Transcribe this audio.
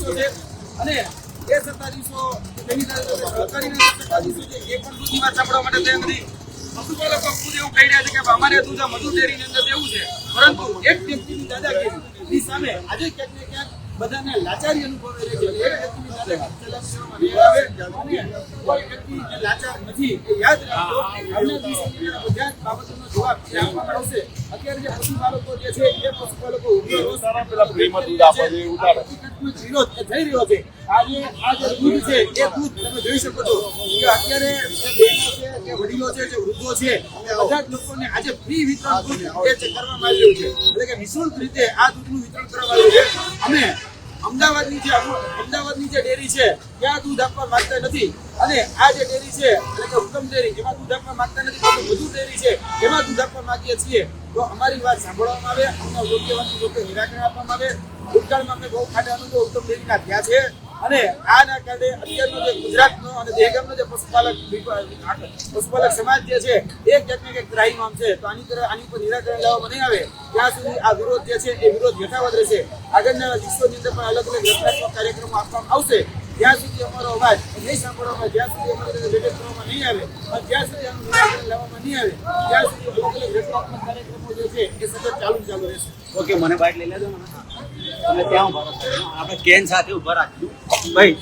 સત્તાધીશો છે અને એ સત્તાધીશો તેની સરકારી સત્તાધીશો છે એ પણ દૂધની વાત સાંભળવા માટે તૈયાર નથી. પશુપાલકો ખુદ એવું કહી રહ્યા છે કે અમારે દૂધ આ મધુ ડેરીની અંદર દેવું છે, પરંતુ એક વ્યક્તિની દાદાગીરી સામે આજે ક્યાંક ને ક્યાંક બધાને લાચારી અનુભવે છે. એક વ્યક્તિની દાદાગીરી ચલાવવામાં આવે અને કોઈ વ્યક્તિ જે લાચાર નથી એ યાદ રાખજો. આવનાર દિવસોની અંદર બધા જ બાબતોનો જવાબ આપવામાં આવશે. અત્યારે જે પશુપાલકો જે છે એ પશુપાલકો વિરોધ થઈ રહ્યો છે. આજે આ જે દૂધ છે એ દૂધ તમે જોઈ શકો છો કે અત્યારે જે બહેનો છે, જે વડીલો છે, જે વૃદ્ધો છે, બધા જ લોકોને આજે ફ્રી વિતરણ દૂધ એ કરવામાં આવી રહ્યું છે. એટલે કે નિઃશુલ્ક રીતે આ દૂધનું વિતરણ કરવામાં આવ્યું છે. અમે અમદાવાદની જે ડેરી છે ત્યાં દૂધ આપવા માંગતા નથી અને આ જે ડેરી છે એટલે કે ઉત્તમ ડેરી એમાં દૂધ આપવા માંગતા નથી, તો વધુ ડેરી છે એમાં દૂધ આપવા માંગીએ છીએ. તો અમારી વાત સાંભળવામાં આવે, અમને યોગ્ય નિરાકરણ આપવામાં આવે. ભૂતકાળમાં અમે બહુ ખાડા અનુભવ ઉત્તમ ડેરીના થયા છે અને આના કારણે અત્યારનો જે ગુજરાતનો અને દહેગામનો જે પશુપાલક સમાજ જે છે એ ક્યાંક ને ક્યાંક ત્રાહીમામ છે. તો આની પર નિરાકરણ લાવવામાં નહીં આવે ત્યાં સુધી આ વિરોધ જે છે એ વિરોધ યથાવત રહેશે. આગળના દિવસોની અંદર પણ અલગ અલગ રચનાત્મક કાર્યક્રમો આપવામાં આવશે. જ્યાં સુધી અમારો અવાજ નહીં સાંભળવામાં, જ્યાં સુધી અમારી બેઠક કરવામાં નહીં આવે અને જ્યાં સુધી આનું નિરાકરણ લાવવામાં નહીં આવે ત્યાં સુધી અલગ અલગ રચનાત્મક કાર્યક્રમો જે છે એ સતત ચાલુ રહેશે. ઓકે, મને બાઇટ લઈ લેજો. તમે ત્યાં ઉભા રહો, આપણે કેન સાથે ઉભા રાખજો ભાઈ.